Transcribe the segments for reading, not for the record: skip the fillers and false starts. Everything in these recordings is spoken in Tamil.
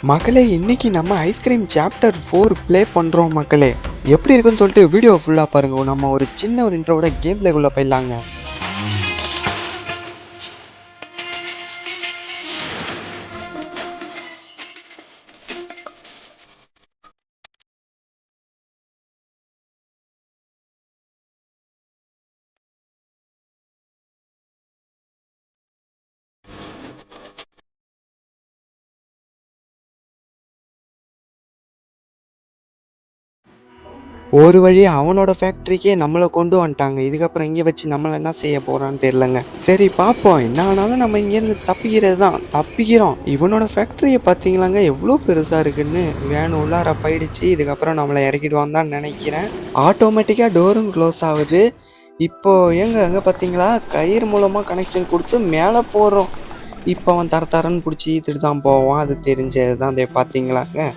மக்களே, இன்னைக்கு நம்ம ஐஸ்கிரீம் சாப்டர் 4 ப்ளே பண்ணுறோம் மக்களே. எப்படி இருக்குன்னு சொல்லிட்டு வீடியோ ஃபுல்லாக பாருங்க. நம்ம ஒரு சின்ன ஒரு இன்ட்ரோவோட கேம் பிளேக்குள்ளே போயிடலாங்க. ஒரு வழி அவனோட ஃபேக்ட்ரிக்கே நம்மளை கொண்டு வந்துட்டாங்க. இதுக்கப்புறம் இங்கே வச்சு நம்மளை என்ன செய்ய போகிறான்னு தெரிலங்க. சரி பார்ப்போம், என்ன ஆனாலும் நம்ம இங்கேருந்து தப்பிக்கிறது தான். தப்பிக்கிறோம். இவனோட ஃபேக்ட்ரியை பார்த்தீங்களாங்க, எவ்வளோ பெருசாக இருக்குன்னு. வேன் உள்ளார போயிடுச்சு. இதுக்கப்புறம் நம்மளை இறக்கிடுவான்னு தான் நினைக்கிறேன். ஆட்டோமேட்டிக்காக டோரும் க்ளோஸ் ஆகுது. இப்போ அங்கே பார்த்தீங்களா, கயிறு மூலமாக கனெக்ஷன் கொடுத்து மேலே போகிறோம். இப்போ அவன் தரன்னு பிடிச்சி இழுத்துட்டு தான் போவான். அது தெரிஞ்சது தான். அதை பார்த்தீங்களாங்க,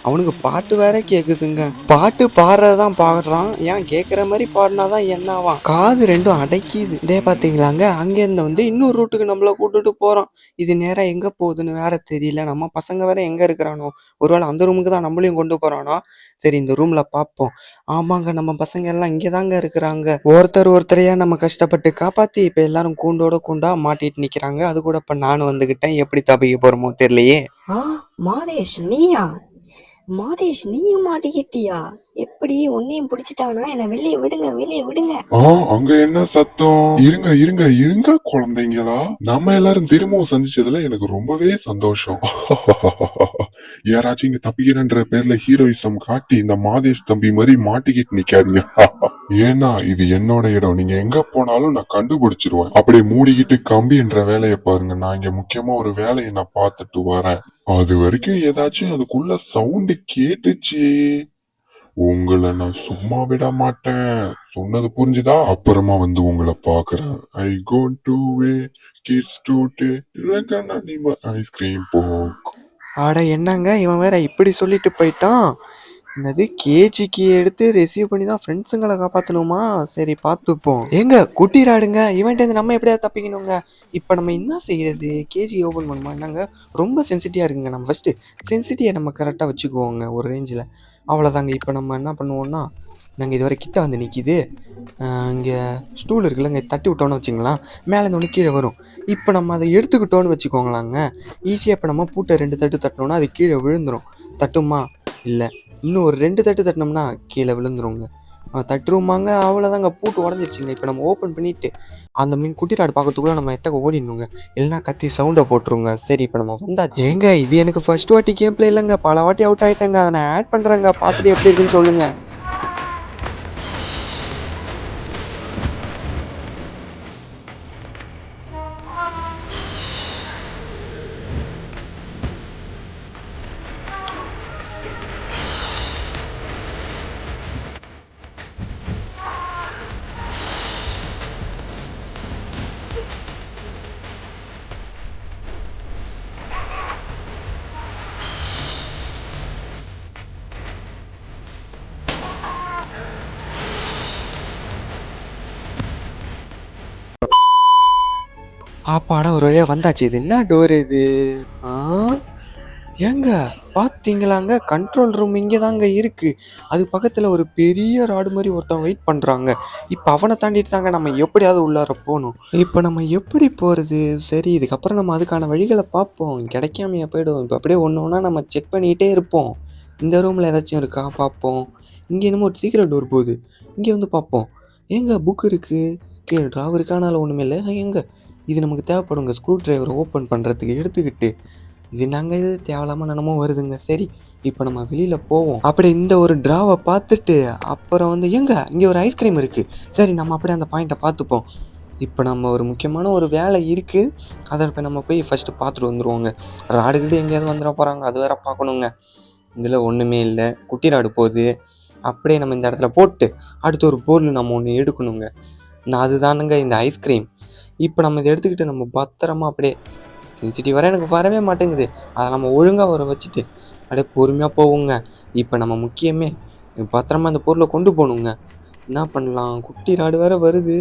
அவனுக்கு பாட்டு வேற கேக்குதுங்க. பாட்டு பாடுறதான் பாடுறான். ஏன் கேட்குற மாதிரி பாடினாதான் என்னவான்? காது ரெண்டும் அடைக்கிது. இதே பார்த்தீங்களாங்க, அங்கேருந்து இன்னொரு ரூட்டுக்கு நம்மள கூட்டுட்டு போறான். இது நேரா எங்க போகுதுன்னு வேற தெரியல. நம்ம பசங்க வேற எங்க இருக்கிறானோ, ஒருவேளை அந்த ரூமுக்கு தான் நம்மளையும் கொண்டு போறானோ. சரி, இந்த ரூம்ல பார்ப்போம். ஆமாங்க, நம்ம பசங்க எல்லாம் இங்கதாங்க இருக்கிறாங்க. ஒருத்தரையா நம்ம கஷ்டப்பட்டு காப்பாத்தி இப்ப எல்லாரும் கூண்டோட கூண்டா மாட்டிட்டு நிக்கிறாங்க. அது கூட இப்ப நானும் வந்துகிட்டேன். எப்படி தப்பிக்க போறோமோ தெரியலையே. மாதேஷ் நீயா? மாதேஷ் நீயும் மாட்டிக்கிட்டியா? எப்படி உன்னையும் பிடிச்சிட்டானா? என்ன வெளியே விடுங்க, வெளியே விடுங்க. அங்க என்ன சத்தம்? இருங்க இருங்க இருங்க குழந்தைங்களா, நம்ம எல்லாரும் திரும்பவும் சந்திச்சதுல எனக்கு ரொம்பவே சந்தோஷம். யாராச்சும் இங்க தப்பிக்கிறன்ற பேர்ல ஹீரோயிசம் காட்டி இந்த மாதேஷ் தம்பி மாதிரி மாட்டிக்கிட்டு நிக்காதீங்க. ஏன்னா இது என்னோட இடம். நீங்க எங்க போனாலும் நான் கண்டுபிடிச்சிருவேன். அப்படியே மூடிக்கிட்டு கம்பி என்ற வேலையை பாருங்க. நான் இங்க முக்கியமா ஒரு வேலையை நான் பார்த்துட்டு வரேன். அது வரைக்கும் ஏதாச்சும் அதுக்குள்ள சவுண்ட் கேட்டுச்சு, உங்களை நான் சும்மா விட மாட்டேன். சொன்னது புரிஞ்சுதா? அப்புறமா உங்களை பாக்குறேன். I go to way kids today ice cream போக். ஆட என்னங்க, இவன் வேற இப்படி சொல்லிட்டு போயிட்டான். என்னது, கேஜிக்கு எடுத்து ரிசீவ் பண்ணி தான் ஃப்ரெண்ட்ஸுங்களை காப்பாற்றணுமா? சரி பார்த்துப்போம். ஏங்க குட்டிராடுங்க, இவன்ட்டு நம்ம எப்படியா தப்பிக்கணுங்க. இப்போ நம்ம என்ன செய்யறது? கேஜி ஓப்பன் பண்ணுமா என்னங்க? ரொம்ப சென்சிட்டிவாக இருக்குங்க. நம்ம ஃபஸ்ட்டு சென்சிட்டிவை நம்ம கரெக்டாக வச்சுக்குவோங்க ஒரு ரேஞ்சில். அவ்வளோதாங்க. இப்போ நம்ம என்ன பண்ணுவோம்னா, நாங்கள் இதுவரை கிட்ட வந்து நிற்கிது. இங்கே ஸ்டூல் இருக்குல்ல, இங்கே தட்டி விட்டோன்னு வச்சுங்களேன், மேலே இருந்து கீழே வரும். இப்போ நம்ம அதை எடுத்துக்கிட்டோன்னு வச்சுக்கோங்களாங்க, ஈஸியாக இப்போ நம்ம பூட்டை 2 தட்டு தட்டினோன்னா அது கீழே விழுந்துடும். தட்டுமா? இல்லை, இன்னும் ஒரு 2 தட்டு தட்டினோம்னா கீழே விழுந்துருங்க. தட்டுருமாங்க. அவ்வளோதாங்க, பூட்டு உடஞ்சிருச்சுங்க. இப்போ நம்ம ஓப்பன் பண்ணிவிட்டு அந்த மீன் குட்டிராடு பார்க்கறதுக்குள்ள நம்ம எட்டக்க ஓடிடணுங்க. இல்லைனா கத்தி சவுண்டை போட்டுருங்க. சரி, இப்போ நம்ம வந்தாச்சு. ஏங்க, இது எனக்கு ஃபர்ஸ்ட் வாட்டி கேம் பிளே இல்லைங்க, பல வாட்டி அவுட் ஆகிட்டேங்க. அதை நான் ஆட் பண்ணுறேங்க, பார்த்துட்டு எப்படி இருக்குன்னு சொல்லுங்கள். ஆப்பாடா, ஒரு வழியாக வந்தாச்சு. இது என்ன டோர் இது? ஏங்க பார்த்தீங்களாங்க, கண்ட்ரோல் ரூம் இங்கே தாங்க இருக்குது. அது பக்கத்தில் ஒரு பெரிய ராடு மாதிரி ஒருத்தன் வெயிட் பண்ணுறாங்க. இப்போ அவனை தாண்டிட்டு தாங்க நம்ம எப்படியாவது உள்ளார போகணும். இப்போ நம்ம எப்படி போகிறது? சரி, இதுக்கப்புறம் நம்ம அதுக்கான வழிகளை பார்ப்போம். கிடைக்காமையா போய்டும். இப்போ அப்படியே ஒன்று ஒன்றா நம்ம செக் பண்ணிக்கிட்டே இருப்போம். இந்த ரூமில் ஏதாச்சும் இருக்கா பார்ப்போம். இங்கே என்னமோ ஒரு சீக்கிரம் டோர் போகுது. இங்கே பார்ப்போம். ஏங்க புக் இருக்குது, கீழே ட்ராவ் இருக்கானால ஒன்றுமே இல்லை. எங்க இது நமக்கு தேவைப்படுங்க, ஸ்க்ரூ ட்ரைவரை ஓப்பன் பண்ணுறதுக்கு எடுத்துக்கிட்டு. இது நாங்கள் இது தேவையில்லாமல் என்னமோ வருதுங்க. சரி, இப்போ நம்ம வெளியில் போவோம். அப்படி இந்த ஒரு ட்ராவை பார்த்துட்டு அப்புறம் ஏங்க இங்கே ஒரு ஐஸ்கிரீம் இருக்குது. சரி, நம்ம அப்படியே அந்த பாயிண்ட்டை பார்த்துப்போம். இப்போ நம்ம ஒரு முக்கியமான ஒரு வேலை இருக்குது, அதை இப்போ நம்ம போய் ஃபஸ்ட்டு பார்த்துட்டு வந்துடுவோங்க. ராடுகிட்டு எங்கேயாவது வந்துட போகிறாங்க, அது வேற பார்க்கணுங்க. இதில் ஒன்றுமே இல்லை, குட்டி ராடு போகுது. அப்படியே நம்ம இந்த இடத்துல போட்டு அடுத்த ஒரு பொருள் நம்ம ஒன்று எடுக்கணுங்க. நான் அதுதானுங்க இந்த ஐஸ்கிரீம். இப்போ நம்ம இதை எடுத்துக்கிட்டு நம்ம பத்திரமா அப்படியே, சென்சிட்டிவ் வர எனக்கு வரவே மாட்டேங்குது, அதை நம்ம ஒழுங்காக வர வச்சுட்டு அப்படியே பொறுமையாக போவோங்க. இப்போ நம்ம முக்கியமே பத்திரமா அந்த பொருளை கொண்டு போகணுங்க. என்ன பண்ணலாம்? குட்டி ராடு வேற வருது.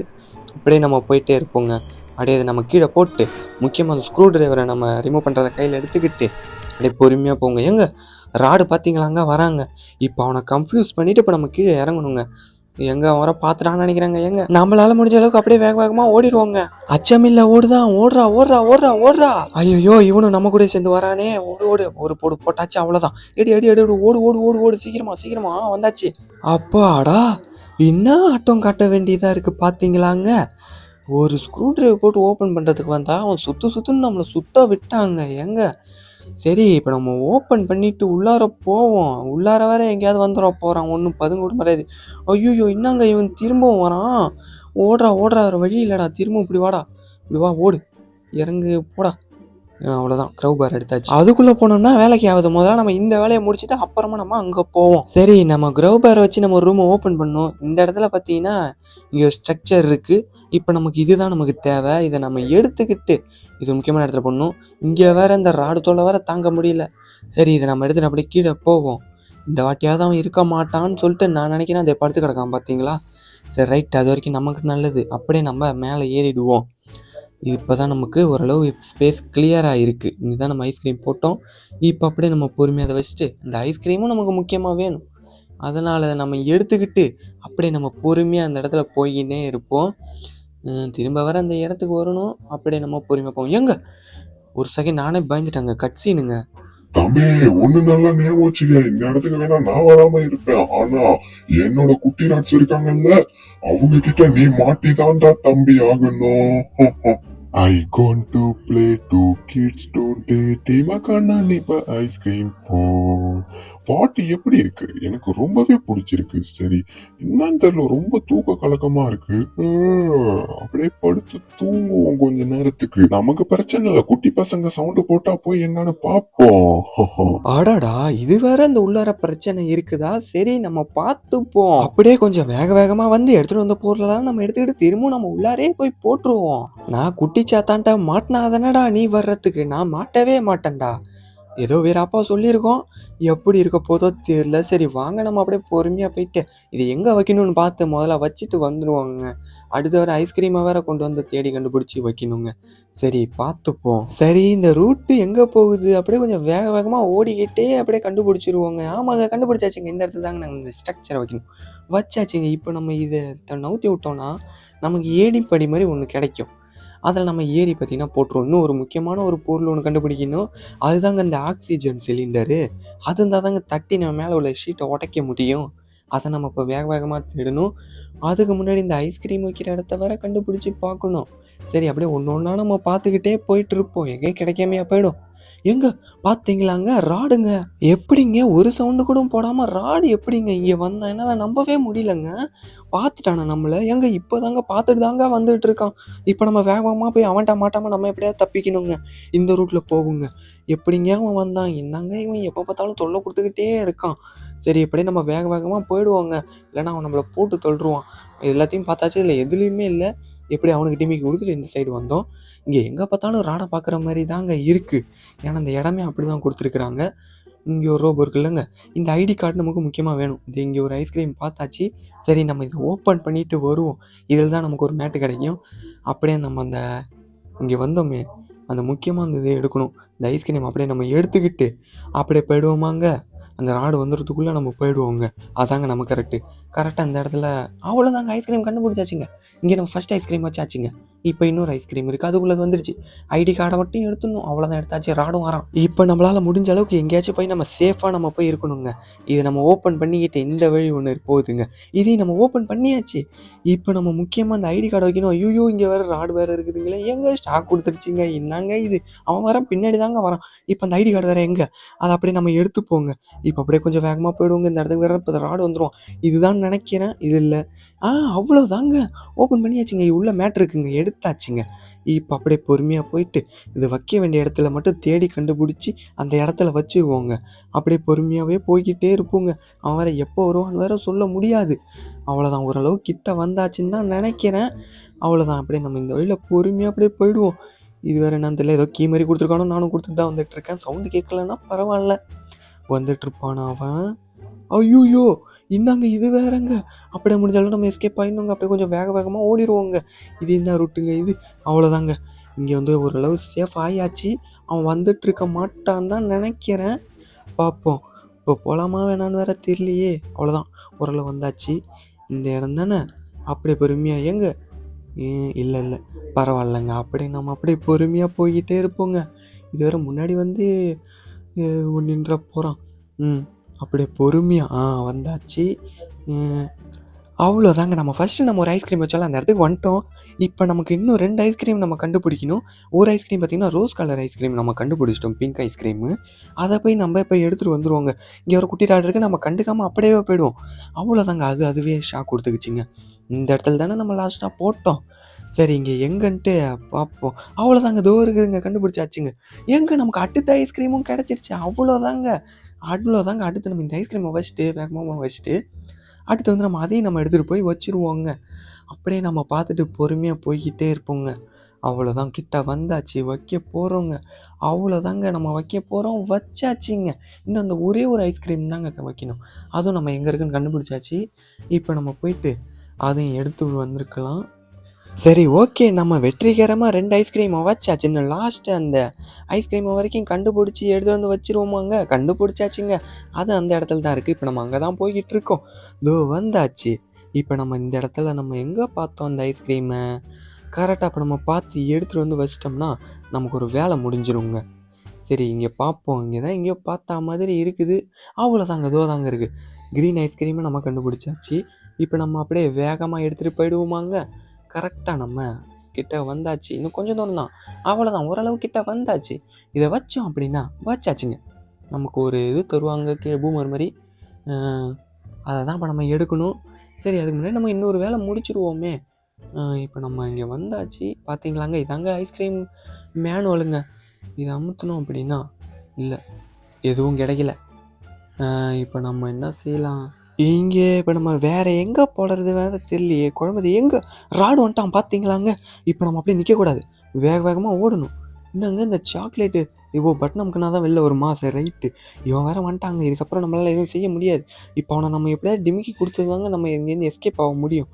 அப்படியே நம்ம போயிட்டே இருப்போங்க. அப்படியே அத நம்ம கீழ போட்டு, முக்கியமா அந்த ஸ்க்ரூ டிரைவர நம்ம ரிமூவ் பண்றத கையில எடுத்துக்கிட்டு, அப்படியே பொறுமையா போங்க. ஏங்க ராடு பார்த்தீங்களாங்க வராங்க. இப்ப அவன கன்ஃப்யூஸ் பண்ணிட்டு இப்ப நம்ம கீழ இறங்கணுங்க. எங்க அவன் வர பார்த்துட்டான்னு நெனைக்கிறேங்க. ஏங்க நம்மளால முடிஞ்ச அளவுக்கு அப்படியே வேக வேகமா ஓடிருவோங்க. அச்சமில்ல ஓடுதான். ஓடுறா, ஓடுறா, ஓடுறா, ஓடுறா. ஐயய்யோ! இவனும் நம்ம கூடயே சேர்ந்து வரானே. ஓடு, ஓடு. ஒரு போடு போட்டாச்சு அவ்வளோதான். எடி, எடி, எடி, எடி. ஓடு, ஓடு, ஓடு, ஓடு. சீக்கிரமா, சீக்கிரமா. வந்தாச்சு. அப்பாடா! என்ன ஆட்டம் காட்ட வேண்டியதா இருக்கு பார்த்தீங்களாங்க? ஒரு ஸ்க்ரூ டிரைவர் போட்டு ஓப்பன் பண்றதுக்கு வந்தா, அவன் சுத்து சுத்துன்னு நம்மள சுத்த விட்டாங்க. ஏங்க சரி, இப்ப நம்ம ஓப்பன் பண்ணிட்டு உள்ளார போவோம். உள்ளார வேற எங்கேயாவது வந்துற போறான். ஒண்ணும் பதுங்க கூட முடியாது. ஐய்யய்யோ! என்னங்க இவன் திரும்பவும் வரான். ஓடுறா, ஓடுறா. வேற வழி இல்லடா. திரும்பவும் இப்படி வாடா. இப்படி வா, ஓடு. இறங்கு, போடா. அவ்வளோதான். க்ரௌ பார் எடுத்தாச்சு. அதுக்குள்ள போனோம்னா வேலைக்கு ஆகாது. முதல்ல நம்ம இந்த வேலைய முடிச்சுட்டு அப்புறமா நம்ம அங்க போவோம். சரி, நம்ம க்ரௌ பார் வச்சு நம்ம ஒரு ரூம ஓப்பன் பண்ணோம். இந்த இடத்துல பார்த்தீங்கன்னா, இங்க ஒரு ஸ்ட்ரக்சர் இருக்கு. இப்ப நமக்கு இதுதான் நமக்கு தேவை. இத நம்ம எடுத்துக்கிட்டு, இது முக்கியமான இடத்துல போடணும். இங்க வேற இந்த ராடு தொல்லை வேற தாங்க முடியல. சரி, இத நம்ம எடுத்துட்டு அப்படியே கீழ போவோம். இந்த வாட்டியாவது அவன் இருக்க மாட்டான்னு சொல்லிட்டு நான் நினைக்கிறேன். அதை படுத்து கிடக்கான் பார்த்தீங்களா? சரி ரைட். அது வரைக்கும் நமக்கு நல்லது. அப்படியே நம்ம மேல ஏறிடுவோம். இப்பதான் நமக்கு ஓரளவு ஸ்பேஸ் கிளியரா இருக்கு. இங்கதான் நம்ம ஐஸ்கிரீம் போட்டோம். இப்ப அப்படியே நம்ம பொறுமையா அத வச்சுட்டு, இந்த ஐஸ்கிரீமும் நமக்கு முக்கியமா வேணும். அதனால அத நம்ம எடுத்துக்கிட்டு, அப்படியே நம்ம பொறுமையா அந்த இடத்துல போயின்னே இருப்போம். திரும்ப வேற அந்த இடத்துக்கு வரணும். அப்படியே நம்ம பொறுமையா போவோம். ஏங்க ஒரு செகண்ட் நானே பயந்துட்டேங்க. கட் சீனுங்க. தம்பி, ஒண்ணு நல்லா ஞாபகம் வச்சுக்க. இந்த இடத்துக்கு வேணா நான் வராம இருப்பேன். ஆனா என்னோட குட்டி ராட்ஸ் இருக்காங்கல்ல, அவங்க கிட்ட நீ மாட்டிதான்டா தம்பி ஆகணும். I going to play two kids today. தேமக்கான இப்ப ஐஸ்கிரீம் போல். பாட்டு எப்படி இருக்கு? எனக்கு ரொம்பவே பிடிச்சிருக்கு. சரி, என்னன்னு தெரியல, ரொம்ப தூக்க கலக்கமா இருக்கு. அப்படியே படுத்து தூங்குவோம் கொஞ்ச நேரத்துக்கு. நமக்கு பிரச்சனை இல்ல. குட்டி பசங்க சவுண்ட் போட்டா போய் என்னன்னு பாப்போம். அடடா! இது வேற இந்த உள்ளார பிரச்சனை இருக்குதா? சரி நம்ம பார்த்துப்போம். அப்படியே கொஞ்சம் வேக வேகமா வந்து எடுத்துட்டு வந்த பொருளெல்லாம் நம்ம எடுத்துக்கிட்டு திரும்பவும் நம்ம உள்ளாரே போய் போட்டுருவோம். நான் குட்டி சாத்தான்ட்ட மாட்டுனா தானடா நீ வர்றதுக்கு. நான் மாட்டவே மாட்டேன்டா. ஏதோ வீராப்பா சொல்லியிருக்கோம். எப்படி இருக்க போதோ தெரியல. சரி வாங்க நம்ம அப்படியே பொறுமையா போயிட்டு, இது எங்க வைக்கணும்னு பார்த்து முதல்ல வச்சுட்டு வந்துருவோங்க. அடுத்து வேற ஐஸ்கிரீமை வேற கொண்டு வந்து தேடி கண்டுபிடிச்சு வைக்கணுங்க. சரி பார்த்துப்போம். சரி இந்த ரூட்டு எங்க போகுது? அப்படியே கொஞ்சம் வேக வேகமா ஓடிக்கிட்டே அப்படியே கண்டுபிடிச்சிருவோங்க. ஆமாங்க கண்டுபிடிச்சாச்சுங்க. இந்த இடத்துல தாங்க நம்ம இந்த ஸ்ட்ரக்சரை வைக்கணும். வச்சாச்சுங்க. இப்போ நம்ம இதை நவுத்தி விட்டோம்னா நமக்கு ஏணிப்படி மாதிரி ஒன்று கிடைக்கும். அதில் நம்ம ஏறி பார்த்தீங்கன்னா போட்டுருவோம். இன்னும் ஒரு முக்கியமான ஒரு பொருள் ஒன்று கண்டுபிடிக்கணும். அதுதாங்க இந்த ஆக்சிஜன் சிலிண்டரு. அது இருந்தால் தாங்க தட்டி நம்ம மேலே உள்ள ஷீட்டை உடைக்க முடியும். அதை நம்ம இப்போ வேக வேகமாக தேடணும். அதுக்கு முன்னாடி இந்த ஐஸ்கிரீம் வைக்கிற இடத்த வேற கண்டுபிடிச்சி பார்க்கணும். சரி அப்படியே ஒன்று ஒன்றா நம்ம பார்த்துக்கிட்டே போயிட்டு இருப்போம். எங்கேயும் கிடைக்காமையா போயிடும். எங்க பார்த்தீங்களாங்க ராடுங்க. எப்படிங்க ஒரு சவுண்டு கூட போடாமல் ராடு எப்படிங்க இங்கே வந்தான்? என்னால் நம்பவே முடியலங்க. பார்த்துட்டானா நம்மள? ஏங்க இப்போதாங்க பார்த்துட்டு தாங்க வந்துட்டு இருக்கான். இப்போ நம்ம வேகமாக போய் அவன்கிட்ட மாட்டாமல் நம்ம எப்படியாவது தப்பிக்கணுங்க. இந்த ரூட்டில் போகுங்க. எப்படிங்க அவன் வந்தான்? என்னங்க இவன் எப்போ பார்த்தாலும் தொல்லை கொடுத்துக்கிட்டே இருக்கான். சரி இப்படியே நம்ம வேக வேகமாக போயிடுவோங்க. இல்லைன்னா அவன் நம்மளை போட்டு தள்ளுருவான். எல்லாத்தையும் பார்த்தாச்சு, இதில் எதுலேயுமே இல்லை. எப்படி அவனுக்கு டிமிக்கி கொடுத்துட்டு இந்த சைடு வந்தோம். இங்கே எங்கே பார்த்தாலும் ராடை பார்க்குற மாதிரி தாங்க இருக்குது. ஏன்னா இந்த இடமே அப்படி தான் கொடுத்துருக்குறாங்க. இங்கே ஒரு ரோபோ இருக்குல்லங்க. இந்த ஐடி கார்டு நமக்கு முக்கியமாக வேணும். இது இங்கே ஒரு ஐஸ்கிரீம் பார்த்தாச்சு. சரி நம்ம இதை ஓப்பன் பண்ணிவிட்டு வருவோம். இதில் தான் நமக்கு ஒரு மேட்டு கிடைக்கும். அப்படியே நம்ம அந்த இங்கே வந்தோமே அந்த முக்கியமாக அந்த இதை எடுக்கணும். இந்த ஐஸ்கிரீம் அப்படியே நம்ம எடுத்துக்கிட்டு அப்படியே போயிடுவோமாங்க. அந்த ராடு வந்துடுறதுக்குள்ளே நம்ம போயிடுவோங்க. அதாங்க நம்ம கரெக்டாக இந்த இடத்துல அவ்வளோதாங்க ஐஸ்கிரீம் கண்டுபிடிச்சாச்சுங்க. இங்கே நம்ம ஃபஸ்ட் ஐஸ்கிரீம் வச்சாச்சுங்க. இப்போ இன்னொரு ஐஸ்கிரீம் இருக்குது. அதுக்குள்ளே வந்துடுச்சு. ஐடி கார்டை மட்டும் எடுத்துடணும். அவ்வளோதான் எடுத்தாச்சு. ராடும் வரான். இப்போ நம்மளால் முடிஞ்ச அளவுக்கு எங்கேயாச்சும் போய் நம்ம சேஃபாக நம்ம போய் இருக்கணுங்க. இதை நம்ம ஓப்பன் பண்ணிக்கிட்டு இந்த வழி ஒன்று போகுதுங்க. இதையும் நம்ம ஓப்பன் பண்ணியாச்சு. இப்போ நம்ம முக்கியமாக அந்த ஐடி கார்டை வைக்கணும். ஐயோ இங்கே வேறு ராடு வேறு இருக்குதுங்களே. எங்கே ஸ்டாக் கொடுத்துருச்சிங்க. என்னங்க இது? அவன் வர பின்னாடி தாங்க வரான். இப்போ அந்த ஐடி கார்டு வேறு எங்கே? அதை அப்படியே நம்ம எடுத்துப்போங்க. இப்போ அப்படியே கொஞ்சம் வேகமாக போயிடுவோங்க. இந்த இடத்துக்கு வேறு இப்போ ராடு வந்துடும். இதுதான் நினைக்கிறேன். இது இல்லை. அவ்வளோதாங்க. ஓப்பன் பண்ணியாச்சுங்க. உள்ள மேட்ரு இருக்குங்க. எடுத்தாச்சுங்க. இப்போ அப்படியே பொறுமையாக போயிட்டு இது வைக்க வேண்டிய இடத்துல மட்டும் தேடி கண்டுபிடிச்சி அந்த இடத்துல வச்சுருவோங்க. அப்படியே பொறுமையாகவே போய்கிட்டே இருப்போங்க. அவன் வேறு எப்போ வருவான்னு வேறு சொல்ல முடியாது. அவ்வளோதான். ஓரளவு கிட்ட வந்தாச்சுன்னு தான் நினைக்கிறேன். அவ்வளோதான். அப்படியே நம்ம இந்த வழியில் பொறுமையாக அப்படியே போயிடுவோம். இது வேறு என்னன்னு தெரியல. ஏதோ கீ மாதிரி கொடுத்துருக்கானோ. நானும் கொடுத்துட்டு தான் வந்துட்டுருக்கேன். சவுண்டு கேட்கலன்னா பரவாயில்ல. வந்துட்டுருப்பானா அவன்? ஐயோ இன்னாங்க இது வேறங்க. அப்படியே முடிஞ்சாலும் நம்ம எஸ்கேப் ஆயிடணுங்க. அப்படியே கொஞ்சம் வேக வேகமாக ஓடிடுவோங்க. இது என்ன ரூட்டுங்க இது? அவ்வளோதாங்க. இங்கே வந்து ஓரளவு சேஃப் ஆயாச்சு. அவன் வந்துட்டு இருக்க மாட்டான்னு தான் நினைக்கிறேன். பார்ப்போம். இப்போ போகலாமா வேணான்னு வேற தெரியலையே. அவ்வளோதான், ஓரளவு வந்தாச்சு. இந்த இடம் தானே. அப்படியே பொறுமையாக ஏங்க இல்லை இல்லை பரவாயில்லைங்க. அப்படியே நம்ம அப்படியே பொறுமையாக போய்கிட்டே இருப்போங்க. இது வேற முன்னாடி வந்து நின்ற போகிறான். அப்படியே பொறுமையாக வந்தாச்சு. அவ்வளோதாங்க. நம்ம ஃபஸ்ட்டு நம்ம ஒரு ஐஸ்கிரீம் வச்சாலும் அந்த இடத்துக்கு வந்துட்டோம். இப்போ நமக்கு இன்னும் 2 ஐஸ்கிரீம் நம்ம கண்டுபிடிக்கணும். ஒரு ஐஸ்கிரீம் பார்த்திங்கன்னா ரோஸ் கலர் ஐஸ்கிரீம் நம்ம கண்டுபிடிச்சிட்டோம், பிங்க் ஐஸ்கிரீமு. அதை போய் நம்ம இப்போ எடுத்துகிட்டு வந்துடுவோங்க. இங்கே ஒரு குட்டி ராடு இருக்குது, நம்ம கண்டுக்காமல் அப்படியே போயிடுவோம். அவ்வளோதாங்க. அதுவே ஷாக் கொடுத்துக்குச்சிங்க. இந்த இடத்துல தானே நம்ம லாஸ்ட்டாக போட்டோம். சரி இங்கே எங்கன்ட்டு பார்ப்போம். அவ்வளோதாங்க, தோ இருக்குதுங்க, கண்டுபிடிச்சாச்சுங்க. எங்கே நமக்கு அடுத்த ஐஸ்கிரீமும் கிடச்சிருச்சு. அவ்வளோதாங்க. அடுத்து நம்ம இந்த ஐஸ்கிரீமை வச்சுட்டு வேகமாக வச்சுட்டு அடுத்து வந்து நம்ம அதையும் நம்ம எடுத்துகிட்டு போய் வச்சுருவோங்க. அப்படியே நம்ம பார்த்துட்டு பொறுமையாக போய்கிட்டே இருப்போங்க. அவ்வளோதான், கிட்ட வந்தாச்சு, வைக்க போகிறோங்க. அவ்வளோதாங்க, நம்ம வைக்க போகிறோம், வச்சாச்சுங்க. இன்னும் அந்த ஒரே ஒரு ஐஸ்கிரீம் தாங்க வைக்கணும். அதுவும் நம்ம எங்கே இருக்குன்னு கண்டுபிடிச்சாச்சு. இப்போ நம்ம போயிட்டு அதையும் எடுத்து வந்திருக்கலாம். சரி ஓகே, நம்ம வெற்றிகரமாக 2 ஐஸ்கிரீமை வச்சாச்சு. இன்னும் லாஸ்ட்டு அந்த ஐஸ்கிரீமை வரைக்கும் கண்டுபிடிச்சி எடுத்து வந்து வச்சுருவோமாங்க. கண்டுபிடிச்சாச்சுங்க. அது அந்த இடத்துல தான் இருக்குது. இப்போ நம்ம அங்கே தான் போய்கிட்டு இருக்கோம். இதோ வந்தாச்சு. இப்போ நம்ம இந்த இடத்துல நம்ம எங்கே பார்த்தோம் அந்த ஐஸ்கிரீமை கரெக்டாக இப்போ நம்ம பார்த்து எடுத்துகிட்டு வந்து வச்சிட்டோம்னா நமக்கு ஒரு வேலை முடிஞ்சிருங்க. சரி இங்கே பார்ப்போம். இங்கே தான் எங்கேயோ பார்த்தா மாதிரி இருக்குது. அவ்வளோதாங்க, இதோ தாங்க இருக்குது. க்ரீன் ஐஸ்கிரீமை நம்ம கண்டுபிடிச்சாச்சு. இப்போ நம்ம அப்படியே வேகமாக எடுத்துகிட்டு போயிடுவோமாங்க. கரெக்டாக நம்ம கிட்ட வந்தாச்சு. இன்னும் கொஞ்சம் தூரம் தான். அவ்வளோதான், ஓரளவு கிட்ட வந்தாச்சு. இதை வச்சோம் அப்படின்னா வச்சாச்சுங்க. நமக்கு ஒரு இது தருவாங்க கீழே பூமர் மாதிரி. அதை தான் இப்போ நம்ம எடுக்கணும். சரி அதுக்கு முன்னாடி நம்ம இன்னொரு வேலை முடிச்சிருவோமே. இப்போ நம்ம இங்கே வந்தாச்சு. பார்த்தீங்களாங்க, இதாங்க ஐஸ்கிரீம் மேனுவலுங்க. இதை அமுத்தணும் அப்படின்னா இல்லை, எதுவும் கிடைக்கல. இப்போ நம்ம என்ன செய்யலாம்? இங்கே இப்போ நம்ம வேறு எங்கே போடுறது வேறு தெரியலையே. குழம்புது எங்கே ராடு வந்துட்டான் பார்த்தீங்களாங்க. இப்போ நம்ம அப்படியே நிற்கக்கூடாது, வேக வேகமாக ஓடணும். என்னங்க இந்த சாக்லேட்டு பட்டன் நமக்குனா தான் வெளில வருமா? சரி ரைட்டு, இவன் வேறு வந்துட்டாங்க. இதுக்கப்புறம் நம்மளால் எதுவும் செய்ய முடியாது. இப்போ அவனை நம்ம எப்படியாவது டிமிக்கி கொடுத்துதாங்க நம்ம எங்கேருந்து எஸ்கேப் ஆக முடியும்.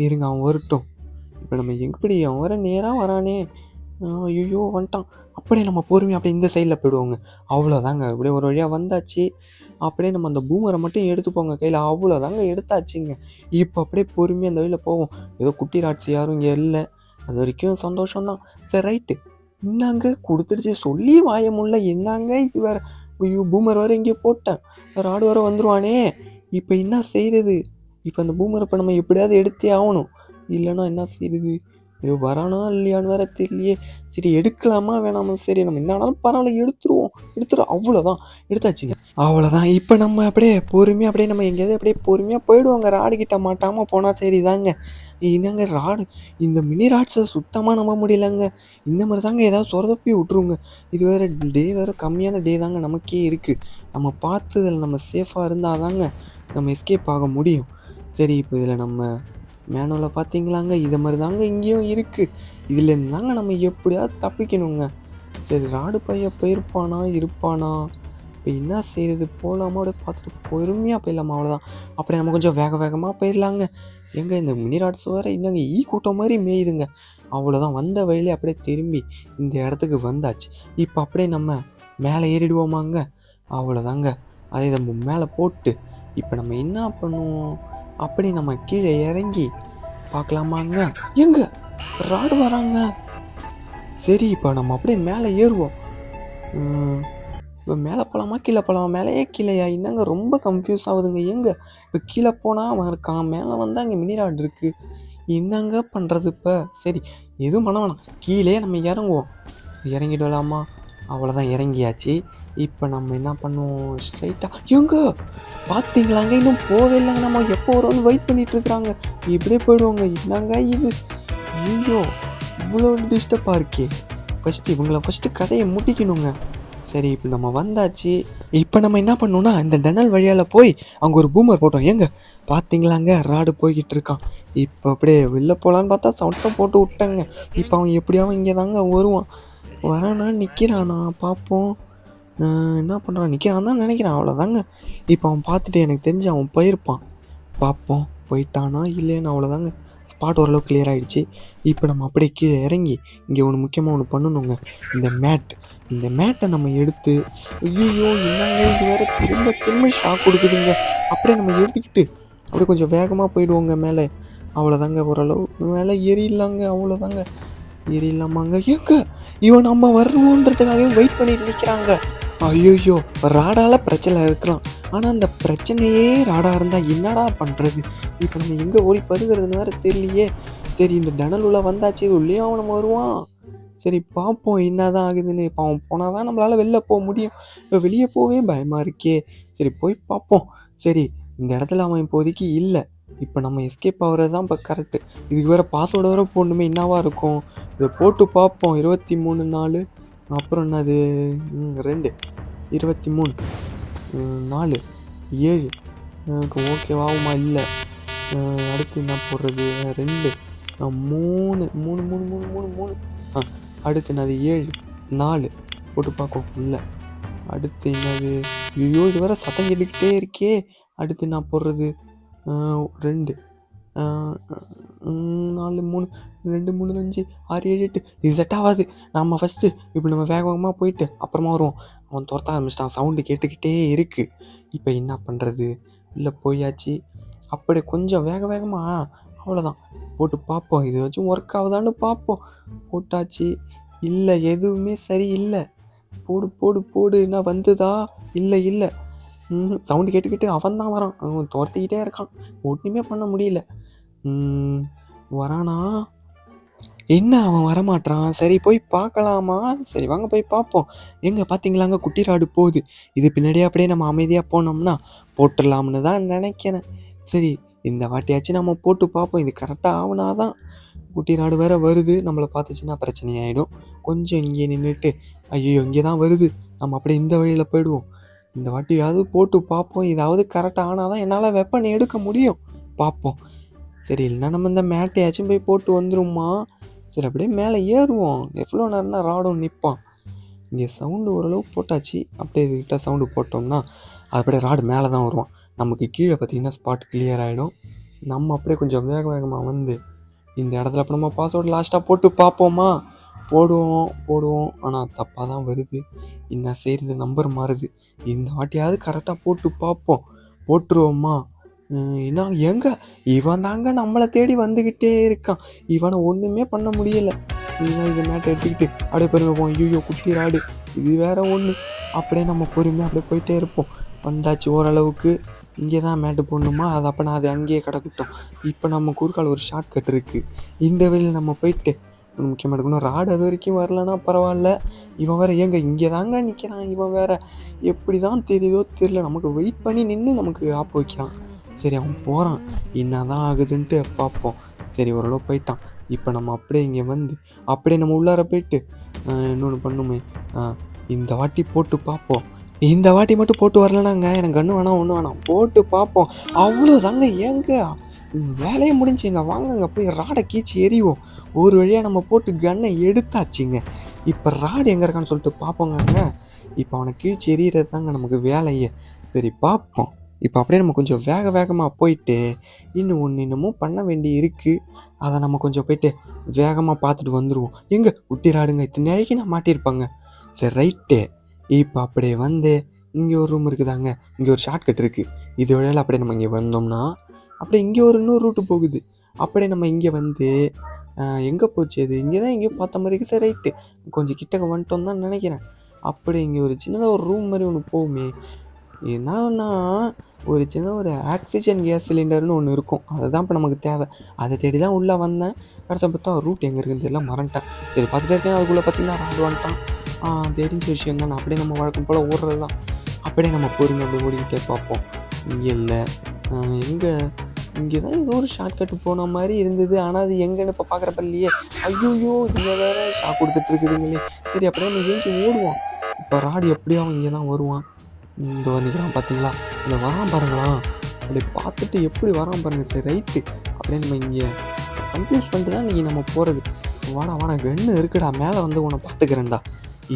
இருங்க, அவன் வரட்டும். இப்போ நம்ம எப்படி அவன் வர நேராக வரானே. ஐயோ வந்துட்டான். அப்படியே நம்ம பொறுமையாக அப்படியே இந்த சைடில் போயிடுவோங்க. அவ்வளோதாங்க, அப்படியே ஒரு வழியாக வந்தாச்சு. அப்படியே நம்ம அந்த பூமரை மட்டும் எடுத்துப்போங்க கையில். அவ்வளோதாங்க, எடுத்தாச்சுங்க. இப்போ அப்படியே பொறுமையாக அந்த வழியில் போவோம். ஏதோ குட்டி ராட்சி யாரும் இங்கே இல்லை, அது வரைக்கும் சந்தோஷம்தான். சரி ரைட்டு, என்னங்க கொடுத்துருச்சு சொல்லி வாய முடியல. என்னங்க இது வேறு? ஐயோ பூமர் வேறு எங்கேயோ போட்டேன், ராடு வேறு வந்துடுவானே. இப்போ என்ன செய்கிறது? இப்போ அந்த பூமரை இப்போ நம்ம எப்படியாவது எடுத்தே ஆகணும், இல்லைன்னா என்ன செய்யுது? ஐயோ வரானா இல்லையான்னு வேற தெரியலையே. சரி எடுக்கலாமா வேணாமா? சரி நம்ம என்ன ஆனாலும் பரவாயில்ல, எடுத்துரும். அவ்வளோதான், எடுத்தாச்சுங்க. அவ்வளோதான். இப்போ நம்ம அப்படியே பொறுமையாக அப்படியே நம்ம எங்கேயாவது அப்படியே பொறுமையாக போயிடுவாங்க. ராடு கிட்ட மாட்டாமல் போனால் சரி தாங்க. என்னங்க ராடு, இந்த மினி ராட்ஸை சுத்தமாக நம்ப முடியலங்க. இந்த மாதிரி தாங்க ஏதாவது சொரதப்பி விட்ருங்க. இது வேறு டே வேறு கம்மியான டே தாங்க நமக்கே இருக்குது. நம்ம பார்த்ததில் நம்ம சேஃபாக இருந்தால் தாங்க நம்ம எஸ்கேப் ஆக முடியும். சரி இப்போ இதில் நம்ம மேனுவலில் பார்த்தீங்களாங்க, இதை மாதிரி தாங்க இங்கேயும் இருக்குது. இதுலேருந்து தாங்க நம்ம எப்படியாவது தப்பிக்கணுங்க. சரி ராடு பையன் போயிருப்பானா இருப்பானா? இப்போ என்ன செய்யுது? போகலாமா? அப்படியே பார்த்துட்டு பொறுமையாக போயிடலாமா? அவ்வளோதான். அப்படியே நம்ம கொஞ்சம் வேக வேகமாக போயிடலாங்க. எங்கே இந்த மினி ராட்ஸ் வேறு என்னங்க கூட்டம் மாதிரி மேயுதுங்க. அவ்வளோதான், வந்த வழியிலே அப்படியே திரும்பி இந்த இடத்துக்கு வந்தாச்சு. இப்போ அப்படியே நம்ம மேலே ஏறிடுவோமாங்க. அவ்வளோதாங்க. அதை நம்ம மேலே போட்டு இப்போ நம்ம என்ன பண்ணுவோம்? அப்படி நம்ம கீழே இறங்கி பார்க்கலாமாங்க. எங்க ராடு வராங்க. சரி இப்போ நம்ம அப்படியே மேலே ஏறுவோம். இப்போ மேலே போகலாமா கீழே போகலாமா? மேலேயே கீழேயா? என்னங்க ரொம்ப கன்ஃபியூஸ் ஆகுதுங்க. எங்கே இப்போ கீழே போனால் அவன் இருக்கான், மேலே வந்தால் இங்கே மினி ராடு இருக்குது. என்னங்க பண்ணுறது இப்போ? சரி எதுவும் பண்ண வேணாம், கீழே நம்ம இறங்குவோம். இறங்கிடலாமா? அவ்வளோதான், இறங்கியாச்சு. இப்போ நம்ம என்ன பண்ணுவோம்? ஸ்ட்ரைட்டாக எங்க பார்த்தீங்களாங்க, இன்னும் போவே இல்லைங்க. நம்ம எப்போ வரும்னு வெயிட் பண்ணிகிட்டு இருக்கிறாங்க. இப்படியே போயிடுவோங்க. என்னங்க இது? ஐயோ இவ்வளோ டிஸ்டர்பாக இருக்கே. ஃபஸ்ட்டு கதையை முடிக்கணுங்க. சரி இப்போ நம்ம வந்தாச்சு. இப்போ நம்ம என்ன பண்ணோன்னா இந்த டனல் வழியால் போய் அங்கே ஒரு பூமர் போட்டோம். ஏங்க பார்த்தீங்களாங்க, ராடு போய்கிட்டு இருக்கான். இப்போ அப்படியே வெளில போகலான்னு பார்த்தா சவுட்டம் போட்டு விட்டாங்க. இப்போ அவன் எப்படியாவும் இங்கே தாங்க வருவான். வரானா நிற்கிறானா பார்ப்போம். என்ன பண்ணுறான்? நிற்கிறான் தான் நினைக்கிறான். அவ்வளோதாங்க. இப்போ அவன் பார்த்துட்டு எனக்கு தெரிஞ்சு அவன் போயிருப்பான். பார்ப்போம். போயிட்டானா இல்லையான்னு அவ்வளோதாங்க. ஸ்பாட் ஓரளவுக்கு கிளியர் ஆகிடுச்சு. இப்போ நம்ம அப்படியே கீழே இறங்கி இங்கே ஒன்று முக்கியமாக ஒன்று பண்ணணுங்க. இந்த மேட்டை நம்ம எடுத்து ஐயோ என்னங்க இது வேறு திரும்ப திரும்ப ஷாக் கொடுக்குதுங்க. அப்படியே நம்ம எடுத்துக்கிட்டு அப்படியே கொஞ்சம் வேகமாக போயிடுவோங்க மேலே. அவ்வளோதாங்க, ஓரளவு மேலே ஏறிடலாங்க. அவ்வளோதாங்க, ஏறிடலாமாங்க. ஏங்க இவன் நம்ம வரணுன்றதுக்காகவே வெயிட் பண்ணிட்டு நிற்கிறாங்க. ஐயோ, ராடால பிரச்சனை இருக்கலாம். ஆனால் அந்த பிரச்சனையே ராடா இருந்தால் என்னடா பண்ணுறது? இப்போ நம்ம எங்கே ஓடி பருகிறதுன்னு வேறு தெரியலையே. சரி, இந்த டனல் உள்ள வந்தாச்சு, இது உள்ளேயும் அவன் நம்ம வருவான். சரி பார்ப்போம் என்னதான் ஆகுதுன்னு. இப்போ அவன் போனால் தான் நம்மளால் வெளில போக முடியும். இப்போ வெளியே போகவே பயமாக இருக்கே. சரி போய் பார்ப்போம். சரி, இந்த இடத்துல அவன் இப்போதைக்கு இல்லை. இப்போ நம்ம எஸ்கேப் ஆகிறது தான் இப்போ கரெக்டு. இதுக்கு வேறு பாஸ்வேர்டு வேறு போடணுமே, என்னவா இருக்கும்? இதை போட்டு பார்ப்போம். 23 4 அப்புறம் என்னது 2 23 4 7 எனக்கு ஓகேவாகுமா? இல்லை. அடுத்து என்ன போடுறது? 2 3 3 3 3 3 3 அடுத்து என்னது 7 4 போட்டு பார்க்கும். இல்லை. அடுத்து என்னது? ஐயோ, இது வேறு சத்தம் கேட்டுக்கிட்டே இருக்கே. அடுத்து என்ன போடுறது? 2 4 3 2 3 5 6 7 8 இது செட் ஆகாது. நம்ம ஃபஸ்ட்டு இப்போ நம்ம வேகமாக போயிட்டு அப்புறமா வருவோம். அவன் துரத்த ஆரம்பிச்சிட்டான், சவுண்டு கேட்டுக்கிட்டே இருக்குது. இப்போ என்ன பண்ணுறது? இல்லை போயாச்சு. அப்படி கொஞ்சம் வேகமாக அவ்வளோதான் போட்டு பார்ப்போம். இது வச்சும் ஒர்க் ஆகுதான்னு பார்ப்போம். போட்டாச்சு. இல்லை, எதுவுமே சரி இல்லை. போடு போடு போடு. என்ன வந்துதா? இல்லை இல்லை. சவுண்டு கேட்டுக்கிட்டு அவன் தான் வரான். அவன் துரத்திக்கிட்டே இருக்கான். ஒன்றுமே பண்ண முடியல. வரானா? என்ன அவன் வரமாட்டான்? சரி போய் பார்க்கலாமா? சரி வாங்க போய் பார்ப்போம். எங்கே பார்த்தீங்களாங்க, குட்டி ராடு போகுது. இது பின்னாடியே அப்படியே நம்ம அமைதியாக போனோம்னா போட்டுடலாம்னு தான் நினைக்கிறேன். சரி, இந்த வாட்டியாச்சும் நம்ம போட்டு பார்ப்போம். இது கரெக்டாக ஆகுனாதான். குட்டி ராடு வேறு வருது. நம்மளை பார்த்துச்சுன்னா பிரச்சனையாயிடும். கொஞ்சம் இங்கே நின்றுட்டு ஐயோ இங்கே தான் வருது, நம்ம அப்படியே இந்த வழியில் போயிடுவோம். இந்த வாட்டியாவது போட்டு பார்ப்போம். இதாவது கரெக்டாக ஆனால் தான் என்னால் வெப்பன் எடுக்க முடியும். பார்ப்போம். சரி, இல்லைன்னா நம்ம இந்த மேட்டையாச்சும் போய் போட்டு வந்துடுமா? சரி அப்படியே மேலே ஏறுவோம். எவ்வளோ நேரம் தான் ராடும் நிற்பான். இங்கே சவுண்டு ஓரளவு போட்டாச்சு. அப்படியே இதுக்கிட்ட சவுண்டு போட்டோம்னா அது அப்படியே ராடு மேலே தான் வருவான். நமக்கு கீழே பார்த்திங்கன்னா ஸ்பாட் கிளியர் ஆகிடும். நம்ம அப்படியே கொஞ்சம் வேகமாக வந்து இந்த இடத்துல இப்போ நம்ம பாஸ்வேர்டு லாஸ்ட்டாக போட்டு பார்ப்போமா? போடுவோம். ஆனால் தப்பாக தான் வருது. என்ன செய்கிறது? நம்பர் மாறுது. இந்த வாட்டியாவது கரெக்டாக போட்டு பார்ப்போம். போட்டுருவோமா? என்ன எங்க இவன் தாங்க நம்மளை தேடி வந்துக்கிட்டே இருக்கான். இவனை ஒன்றுமே பண்ண முடியலை. இது மேட்டை எடுத்துக்கிட்டு அப்படியே பொறுமை போவோம். ஐயோ குட்டி ராடு, இது வேற ஒன்று. அப்படியே நம்ம பொறுமையாக அப்படியே போயிட்டே இருப்போம். வந்தாச்சு ஓரளவுக்கு. இங்கே தான் மேட்டு போடணுமா? அது அப்போ நான் அது அங்கேயே கிடக்கட்டும். இப்போ நம்ம குறுக்கால் ஒரு ஷார்ட் கட் இருக்குது. இந்த வழியில் நம்ம போயிட்டு முக்கியமாக எடுக்கணும். ராடு அது வரைக்கும் வரலன்னா பரவாயில்ல. இவன் வேறு ஏங்க இங்கே தாங்க நிற்கிறான். இவன் வேறு எப்படி தான் தெரியுதோ தெரியல, நமக்கு வெயிட் பண்ணி நின்று நமக்கு ஆப்பு வைக்கிறான். சரி அவன் போகிறான், என்ன தான் ஆகுதுன்ட்டு பார்ப்போம். சரி ஓரளவு போயிட்டான். இப்போ நம்ம அப்படியே இங்கே வந்து அப்படியே நம்ம உள்ளார போயிட்டு இன்னொன்று பண்ணுமே. இந்த வாட்டி போட்டு பார்ப்போம். இந்த வாட்டி மட்டும் போட்டு வரலனாங்க எனக்கு கன்று வேணாம், ஒன்றும் வேணாம். போட்டு பார்ப்போம். அவ்வளோதாங்க. ஏங்க வேலையை முடிஞ்சுங்க. வாங்கங்க போய் ராடை கீச்சு எறிவோம். ஒரு வழியாக நம்ம போட்டு கன்னை எடுத்தாச்சுங்க. இப்போ ராடு எங்கே இருக்கான்னு சொல்லிட்டு பார்ப்போங்க. இப்போ அவனை கீழ்ச்சி எறிகிறது தாங்க நமக்கு வேலையே. சரி பார்ப்போம். இப்போ அப்படியே நம்ம கொஞ்சம் வேகமாக போயிட்டு இன்னமும் பண்ண வேண்டி இருக்குது. அதை நம்ம கொஞ்சம் போயிட்டு வேகமாக பார்த்துட்டு வந்துடுவோம். எங்கே குட்டி ராடுங்க, இத்தனை நாளைக்கு நான் மாட்டியிருப்பாங்க. சரி ரைட்டு. இப்போ அப்படியே வந்து இங்கே ஒரு ரூம் இருக்குதாங்க. இங்கே ஒரு ஷார்ட் கட் இருக்குது. இது வழியால் அப்படியே நம்ம இங்கே வந்தோம்னா அப்படியே இங்கே ஒரு இன்னொரு ரூட்டு போகுது. அப்படியே நம்ம இங்கே வந்து எங்கே போச்சு அது? இங்கே தான் எங்கேயோ பார்த்த மாதிரி இருக்குது. சரி ரைட்டு, கொஞ்சம் கிட்டக்க வந்துட்டோம் தான் நினைக்கிறேன். அப்படியே இங்கே ஒரு சின்னதாக ஒரு ரூம் மாதிரி ஒன்று போகுமே. என்னன்னா ஒரு சின்ன ஒரு ஆக்சிஜன் கேஸ் சிலிண்டர்னு ஒன்று இருக்கும். அதுதான் இப்போ நமக்கு தேவை. அதை தேடி தான் உள்ளே வந்தேன். கடைசி பார்த்தா ரூட் எங்கே இருக்குன்னு தெரியல, மறந்துட்டேன். சரி பார்த்துட்டே இருக்கேன். அதுக்குள்ளே பார்த்தீங்கன்னா ராடு வந்துட்டான். தெரிஞ்ச விஷயம் தான். அப்படியே நம்ம வழக்கம் போல் ஓடுறது தான். அப்படியே நம்ம பொறுமை அப்படி ஓடிக்கிட்டே பார்ப்போம். இங்கே இல்லை. இங்கே தான் ஏதோ ஒரு ஷார்ட் கட்டு போன மாதிரி இருந்தது. ஆனால் அது எங்கன்னு இப்போ பார்க்குறப்ப இல்லையே. ஐயோ இங்கே வேறு ஷாக் கொடுத்துட்ருக்குதுங்களே. சரி அப்படியே நம்ம ஏஞ்சி ஓடுவோம். இப்போ ராடு எப்படியும் அவன் இங்கே தான் வருவான். இந்த வந்துக்கிறான் பார்த்தீங்களா? இந்த வரான் பாருங்களா? அப்படி பார்த்துட்டு எப்படி வரான் பாருங்கள். சரி ரைட்டு. அப்படியே நம்ம இங்கே கன்ஃபியூஸ் பண்ணிட்டு தான் இன்றைக்கி நம்ம போகிறது. வாடா கன்று இருக்குடா, மேலே வந்து உன்னை பார்த்துக்கிறேன்டா.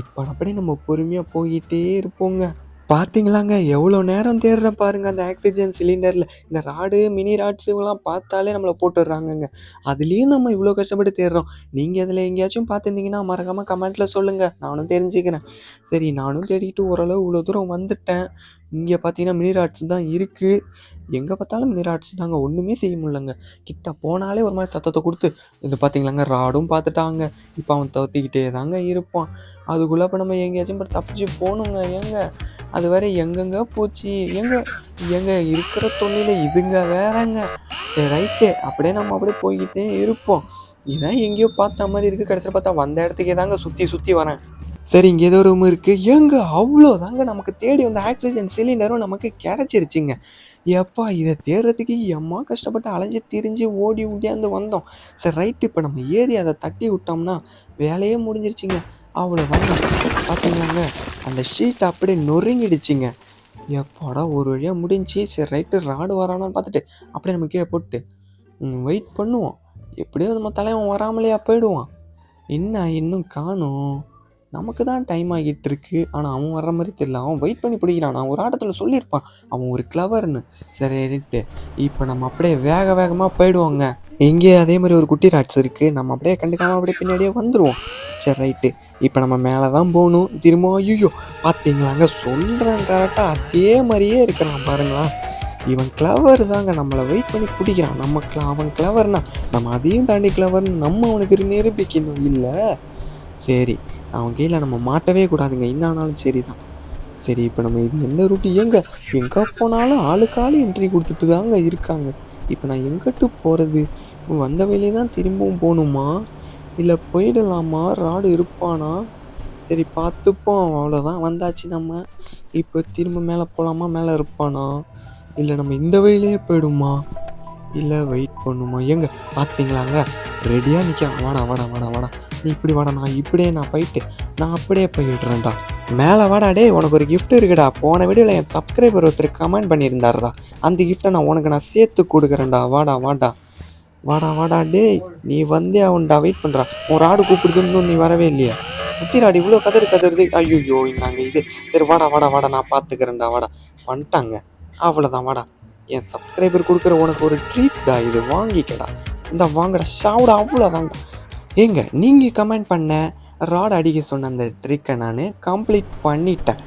இப்போ அப்படியே நம்ம பொறுமையாக போய்கிட்டே இருப்போங்க. பார்த்தீங்களாங்க எவ்வளோ நேரம் தேடுறேன் பாருங்க அந்த ஆக்சிஜன் சிலிண்டரில். இந்த ராடு மினி ராட்ஸுலாம் பார்த்தாலே நம்மளை போட்டுடுறாங்கங்க. அதுலேயும் நம்ம இவ்வளோ கஷ்டப்பட்டு தேடுறோம். நீங்கள் அதில் எங்கேயாச்சும் பார்த்துருந்தீங்கன்னா மறக்காமல் கமெண்ட்டில் சொல்லுங்கள், நானும் தெரிஞ்சுக்கிறேன். சரி, நானும் தேடிக்கிட்டு ஓரளவு இவ்வளோ தூரம் வந்துட்டேன். இங்கே பார்த்தீங்கன்னா மினி ராட்ஸ் தான் இருக்குது. எங்கே பார்த்தாலும் மினி ராட்ஸ் தாங்க, ஒன்றுமே செய்ய முடியலங்க. கிட்ட போனாலே ஒரு மாதிரி சத்தத்தை கொடுத்து இது பார்த்தீங்களாங்க ராடும் பார்த்துட்டாங்க. இப்போ அவன் தவிர்த்திக்கிட்டே தாங்க இருப்பான். அதுக்குள்ளே இப்போ நம்ம எங்கேயாச்சும் இப்போ தப்பிச்சு போகணுங்க. ஏங்க அது வேற எங்கெங்க போச்சு, எங்க இருக்கிற தொழில இதுங்க வேறங்க. சரி ரைட்டு, அப்படியே நம்ம அப்படியே போய்கிட்டே இருப்போம். இதான் எங்கேயோ பார்த்த மாதிரி இருக்குது. கடைசியில் பார்த்தா வந்த இடத்துக்கே தாங்க சுற்றி வரேன். சரி, இங்கே ஏதோ ரூம் இருக்குது. ஏங்க அவ்வளோதாங்க, நமக்கு தேடி வந்த ஆக்சிஜன் சிலிண்டரும் நமக்கு கிடச்சிருச்சுங்க. எப்பா இதை தேடுறதுக்கு எம்மா கஷ்டப்பட்டு அலைஞ்சு திரிஞ்சு ஓடி ஓடியாந்து வந்தோம். சரி ரைட்டு, இப்போ நம்ம ஏறி அதை தட்டி விட்டோம்னா வேலையே முடிஞ்சிருச்சுங்க. அவ்வளோதாங்க. பார்த்தீங்களாங்க அந்த ஷீட் அப்படியே நொறுங்கிடுச்சிங்க. எப்பாடா ஒரு வழியாக முடிஞ்சு. சரி ரைட்டு, ராடு வரானான்னு பார்த்துட்டு அப்படியே நம்ம கீழே போட்டு வெயிட் பண்ணுவோம். எப்படியோ நம்ம தலைவன் வராமலையா போயிடுவான். என்ன இன்னும் காணும். நமக்கு தான் டைம் ஆகிட்டு இருக்கு. ஆனால் அவன் வர்ற மாதிரி தெரியல. அவன் வெயிட் பண்ணி பிடிக்கிறான். நான் ஒரு ஆட்டத்தில் சொல்லியிருப்பான் அவன் ஒரு கிளவர்னு. சரி ரைட்டு, இப்போ நம்ம அப்படியே வேகமாக போயிடுவோங்க. இங்கே அதே மாதிரி ஒரு குட்டி ராட்ஸ் இருக்குது. நம்ம அப்படியே கண்டுக்காமல் அப்படியே பின்னாடியே வந்துடுவோம். சரி ரைட்டு, இப்போ நம்ம மேலே தான் போகணும். திரும்ப ஐயோ பார்த்தீங்களாங்க, சொல்கிறேன் கரெக்டாக அதே மாதிரியே இருக்கிறான் பாருங்களா. இவன் கிளவர் தாங்க, நம்மளை வெயிட் பண்ணி பிடிக்கிறான். அவன் கிளவர்னா நம்ம அதையும் தாண்டி கிளவர்னு நம்ம அவனுக்கு நிரூபிக்கணும் இல்லை. சரி, அவன் கீழே நம்ம மாட்டவே கூடாதுங்க, என்ன ஆனாலும் சரி தான். சரி, இப்போ நம்ம இது என்ன ரூட்டு, எங்கே போனாலும் ஆளுக்கு என்ட்ரி கொடுத்துட்டு தாங்க இருக்காங்க. இப்போ நான் எங்கிட்டு போகிறது? வந்த வழியே தான் திரும்பவும் போகணுமா, இல்லை போயிடலாமா? ராடு இருப்பானா? சரி பார்த்துப்போம். அவ்வளோதான், வந்தாச்சு நம்ம. இப்போ திரும்ப மேலே போகலாமா? மேலே இருப்பானா? இல்லை நம்ம இந்த வழியிலே போயிடுமா, இல்லை வெயிட் பண்ணுமா? ஏங்க பார்த்தீங்களாங்க ரெடியாக நிற்கிறான். வாடா, நீ இப்படி வாடா, நான் போயிட்டு நான் அப்படியே போயிடுறேன்டா. மேலே வாடா டே, உனக்கு ஒரு கிஃப்ட் இருக்குடா. போன வீடியோவில் என் சப்ஸ்கிரைபர் ஒருத்தர் கமெண்ட் பண்ணியிருந்தாருடா. அந்த கிஃப்ட்டை நான் சேர்த்து கொடுக்குறேன்டா. வாடா டேய், நீ வந்தே அவன்டா, வெயிட் பண்ணுறா. உன் ராடு கூப்பிடுதுன்னு நீ வரவே இல்லையா? குட்டி ராடு இவ்வளோ கதறுது. ஐயோ நாங்கள் இது. சரி வாடா, நான் பார்த்துக்கிறேன்டா. வந்துட்டாங்க. அவ்வளோதான், வாடா. என் சப்ஸ்கிரைபர் கொடுக்குற உனக்கு ஒரு ட்ரீட்டா, இது வாங்கிக்கடா. இந்த வாங்கடா, ஷாவுடா. அவ்வளோதான்டா. ஏங்க நீங்கள் கமெண்ட் பண்ண ராட் அடிக்க சொன்ன அந்த ட்ரிக்கை நான் கம்ப்ளீட் பண்ணிட்டேன்.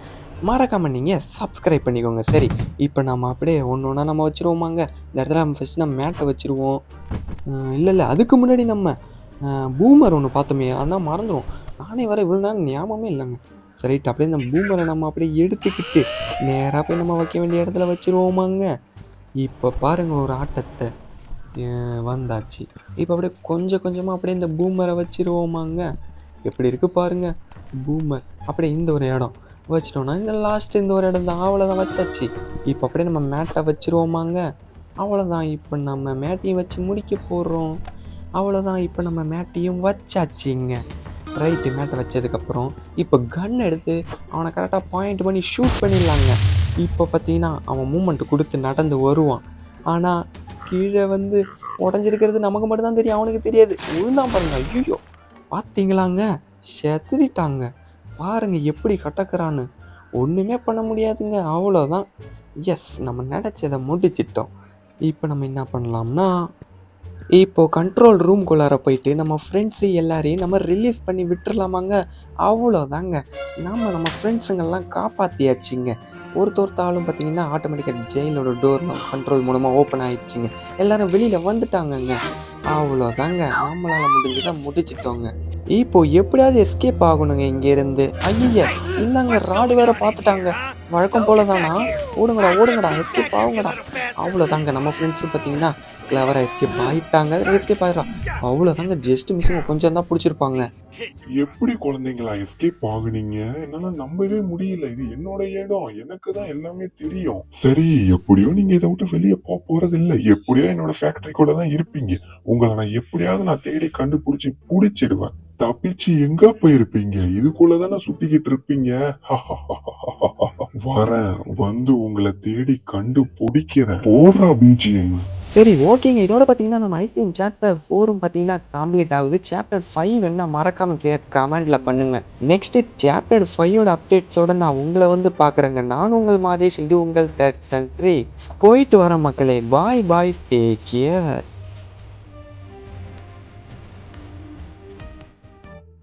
மறக்காமல் நீங்கள் சப்ஸ்கிரைப் பண்ணிக்கோங்க. சரி, இப்போ நம்ம அப்படியே ஒன்று ஒன்றா நம்ம வச்சுருவோமாங்க. இந்த இடத்துல நம்ம ஃபஸ்ட்டு நம்ம மேட்டை வச்சுருவோம். இல்லை அதுக்கு முன்னாடி நம்ம பூமர் ஒன்று பார்த்தோமே, ஆனால் மறந்துடும். நானே வர இவ்வளோ நேரம் ஞாபகமே இல்லைங்க. சரி, அப்படியே இந்த பூமரை நம்ம அப்படியே எடுத்துக்கிட்டு நேராக போய் நம்ம வைக்க வேண்டிய இடத்துல வச்சுருவோமாங்க. இப்போ பாருங்கள் ஒரு ஆட்டத்தை. வந்தாச்சு. இப்போ அப்படியே கொஞ்சமாக அப்படியே இந்த பூமரை வச்சுருவோமாங்க. எப்படி இருக்குது பாருங்கள் பூமர். அப்படியே இந்த ஒரு இடம் வச்சிட்டோம்னா இந்த லாஸ்ட்டு இந்த ஒரு இடம் தான். அவ்வளோதான், வச்சாச்சு. இப்போ அப்படியே நம்ம மேட்டை வச்சுருவோமாங்க. அவ்வளோதான், இப்போ நம்ம மேட்டையும் வச்சு முடிக்க போடுறோம். அவ்வளோதான், இப்போ நம்ம மேட்டையும் வச்சாச்சுங்க. ரைட்டு, மேட்டை வச்சதுக்கப்புறம் இப்போ கன் எடுத்து அவனை கரெக்டாக பாயிண்ட் பண்ணி ஷூட் பண்ணிடலாங்க. இப்போ பார்த்தீங்கன்னா அவன் மூமெண்ட் கொடுத்து நடந்து வருவான். ஆனால் கீழே உடஞ்சிருக்கிறது நமக்கு மட்டும்தான் தெரியும், அவனுக்கு தெரியாது. உழுந்தான் பாருங்க. ஐயோ பார்த்தீங்களாங்க, செத்துறிட்டாங்க பாருங்க எப்படி கட்டக்கிறான்னு. ஒன்றுமே பண்ண முடியாதுங்க. அவ்வளோதான். எஸ், நம்ம நினச்சதை முடிச்சிட்டோம். இப்போ நம்ம என்ன பண்ணலாம்னா, இப்போது கண்ட்ரோல் ரூம்குள்ளார போயிட்டு நம்ம ஃப்ரெண்ட்ஸு எல்லாரையும் நம்ம ரிலீஸ் பண்ணி விட்டுறலாமாங்க. அவ்வளோதாங்க, நம்ம ஃப்ரெண்ட்ஸுங்கெல்லாம் காப்பாற்றியாச்சுங்க. ஒருத்தாலும் பார்த்தீங்கன்னா ஆட்டோமேட்டிக்காக ஜெயிலோட டோர் கண்ட்ரோல் மூலமாக ஓப்பன் ஆகிடுச்சிங்க. எல்லோரும் வெளியில் வந்துட்டாங்கங்க. அவ்வளோதாங்க, நம்மளால் முடிஞ்சுதான் முடிச்சிட்டோங்க. இப்போ எப்படியாவது எஸ்கேப் ஆகணுங்க இங்கேருந்து. ஐய இல்லைங்க, ராடு வேற பார்த்துட்டாங்க. வழக்கம் போல தானா? ஓடுங்கடா, எஸ்கேப் ஆகுங்கடா. அவ்வளோதாங்க, நம்ம ஃப்ரெண்ட்ஸு பார்த்தீங்கன்னா கிளவராக எஸ்கேப் ஆகிட்டாங்க. எஸ்கேப் ஆகிடலாம். அவ்வளோதாங்க, ஜஸ்ட் மிஸ்ஸிங் கொஞ்சம் தான் பிடிச்சிருப்பாங்க. எப்படி குழந்தைங்களா எஸ்கேப் ஆகுனீங்க? என்னால நம்பவே முடியல. இது என்னோட இடம், எனக்கு தான் எல்லாமே தெரியும். சரி, எப்படியோ நீங்க இதை விட்டு வெளியே போறது இல்ல. எப்படியோ என்னோட ஃபேக்டரிக்குள்ள தான் இருப்பீங்க. உங்களை நான் எப்படியாவது தேடி கண்டுபிடிச்சு புடிச்சிடுவேன். தப்பிச்சு எங்க போயிருப்பீங்க? இதுக்குள்ளதானே சுத்திக்கிட்டு இருப்பீங்க. வரேன், உங்களை தேடி கண்டுபிடிக்கிறேன். போடுறா பிஜிஎம். சரி ஓகேங்க. இதோட பார்த்தீங்கன்னா நம்ம ஐபிஎல் சாப்டர் 4ம் பார்த்தீங்கன்னா கம்ப்ளீட் ஆகுது. சாப்டர் 5 வேணுனா மறக்காம கமெண்ட்ல பண்ணுங்க. நெக்ஸ்ட் சாப்டர் 5யோட அப்டேட்ஸோட நான் உங்களை வந்து பார்க்குறேங்க. நான் உங்கள் மாதேஷ். இது உங்கள் டெக் சென்ட்ரி. போயிட்டு வரேன் மக்களே. Bye bye. Take care.